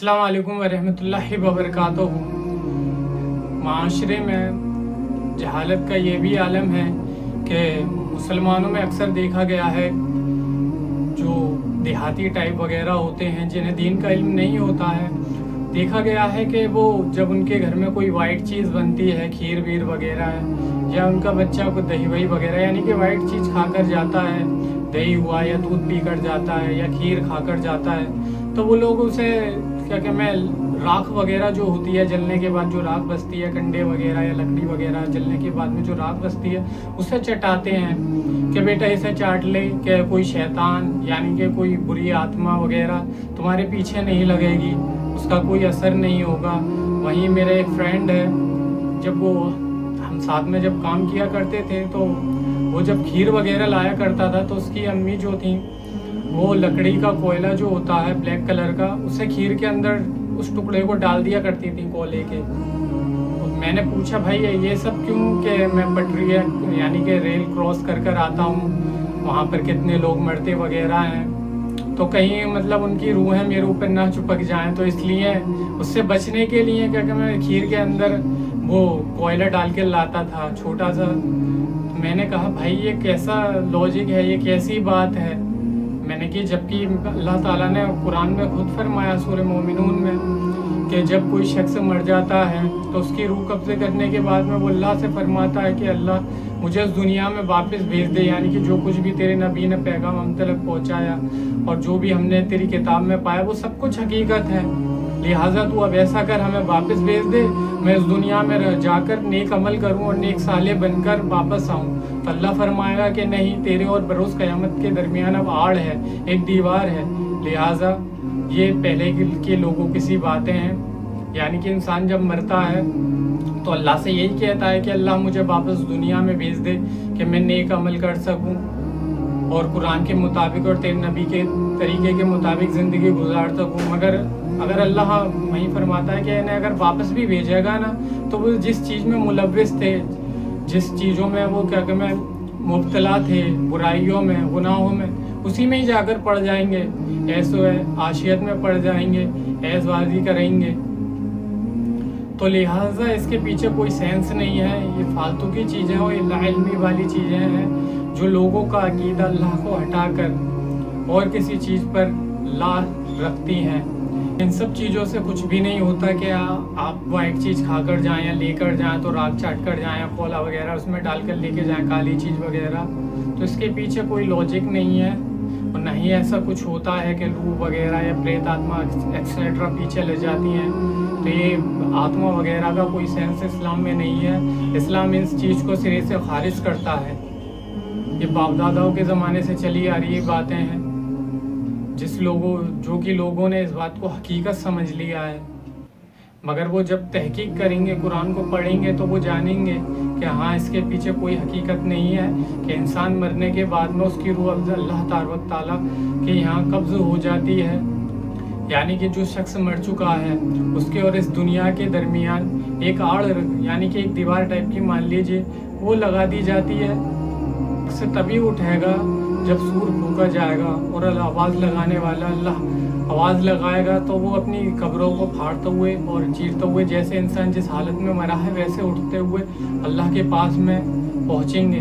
अस्सलाम वालेकुम वरहमतुल्लाहि वबरकातुहू। माशरे में जहालत का ये भी आलम है कि मुसलमानों में अक्सर देखा गया है जो देहाती टाइप वगैरह होते हैं जिन्हें दीन का इल्म नहीं होता है, देखा गया है कि वो जब उनके घर में कोई वाइट चीज़ बनती है, खीर वीर वगैरह है, या उनका बच्चा को दही वही वगैरह यानी कि वाइट चीज़ खाकर जाता है, दही हुआ या दूध पी कर जाता है या खीर खाकर जाता है, तो वो लोग उसे क्या क्या मैं राख वगैरह जो होती है जलने के बाद जो राख बचती है, कंडे वगैरह या लकड़ी वगैरह जलने के बाद में जो राख बचती है उससे चटाते हैं कि बेटा इसे चाट ले कि कोई शैतान यानी कि कोई बुरी आत्मा वगैरह तुम्हारे पीछे नहीं लगेगी, उसका कोई असर नहीं होगा। वहीं मेरा एक फ्रेंड है, जब वो हम साथ में जब काम किया करते थे तो वो जब खीर वगैरह लाया करता था तो उसकी अम्मी जो थी वो लकड़ी का कोयला जो होता है ब्लैक कलर का, उसे खीर के अंदर उस टुकड़े को डाल दिया करती थी कोयले के। तो मैंने पूछा भाई ये सब क्यों, कि मैं पटरी यानी कि रेल क्रॉस कर कर आता हूँ, वहाँ पर कितने लोग मरते वगैरह हैं, तो कहीं मतलब उनकी रूहें मेरे ऊपर ना चिपक जाएं, तो इसलिए उससे बचने के लिए क्या मैं खीर के अंदर वो कोयला डाल के लाता था छोटा सा। मैंने कहा भाई ये कैसा लॉजिक है, ये कैसी बात है। मैंने कि जबकि अल्लाह ताला ने कुरान में खुद फरमाया सूरह मोमिनून में कि जब कोई शख्स मर जाता है तो उसकी रूह कब्ज़े करने के बाद में वो अल्लाह से फरमाता है कि अल्लाह मुझे इस दुनिया में वापस भेज दे, यानी कि जो कुछ भी तेरे नबी ने पैगाम हम तक पहुँचाया और जो भी हमने तेरी किताब में पाया वो सब कुछ हकीकत है, लिहाजा तू अब ऐसा कर हमें वापस भेज दे, मैं इस दुनिया में जाकर नेक अमल करूं और नेक साले बनकर वापस आऊं। तो अल्लाह फरमाएगा कि नहीं, तेरे और बरोज़ क़यामत के दरमियान अब आड़ है, एक दीवार है, लिहाजा ये पहले के लोगों की सी बातें हैं। यानी कि इंसान जब मरता है तो अल्लाह से यही कहता है कि अल्लाह मुझे वापस दुनिया में भेज दे कि मैं नेक अमल कर सकूँ और कुरान के मुताबिक और तेरे नबी के तरीके के मुताबिक ज़िंदगी गुजार सकूँ। मगर अगर अल्लाह वहीं फरमाता है कि इन्हें अगर वापस भी भेजेगा ना तो वो जिस चीज़ में मुलव्विस थे, जिस चीज़ों में वो क्या मैं मुब्तला थे, बुराइयों में, गुनाहों में, उसी में ही जाकर पड़ जाएंगे, ऐसो है आशियत में पड़ जाएंगे, ऐसबाजी करेंगे। तो लिहाजा इसके पीछे कोई सेंस नहीं है, ये फालतू की चीज़ें और इल्मी वाली चीज़ें हैं जो लोगों का अकीदा अल्लाह को हटाकर और किसी चीज़ पर ला रखती हैं। इन सब चीज़ों से कुछ भी नहीं होता कि आप वाइट चीज़ खाकर जाएं या लेकर जाएं तो राख चाट कर जाएं या कोला वगैरह उसमें डालकर लेके जाएं, काली चीज़ वगैरह, तो इसके पीछे कोई लॉजिक नहीं है और ना ही ऐसा कुछ होता है कि रूह वगैरह या प्रेत आत्मा एक्सेट्रा पीछे ले जाती हैं। तो ये आत्मा वगैरह का कोई सेंस इस्लाम में नहीं है। इस्लाम इस चीज़ को सिरे से खारिज करता है। ये बाप दादाओं के ज़माने से चली आ रही बातें हैं जो कि लोगों ने इस बात को हकीकत समझ लिया है, मगर वो जब तहकीक करेंगे, कुरान को पढ़ेंगे तो वो जानेंगे कि हाँ इसके पीछे कोई हकीकत नहीं है कि इंसान मरने के बाद में उसकी रूह अल्लाह ताला के यहाँ कब्ज़ हो जाती है। यानी कि जो शख्स मर चुका है उसके और इस दुनिया के दरमियान एक आड़ यानी कि एक दीवार टाइप की मान लीजिए वो लगा दी जाती है। उससे तभी उठेगा जब सूर फूका जाएगा और आवाज़ लगाने वाला अल्लाह आवाज़ लगाएगा तो वो अपनी कब्रों को फाड़ते हुए और चीरते हुए जैसे इंसान जिस हालत में मरा है वैसे उठते हुए अल्लाह के पास में पहुँचेंगे।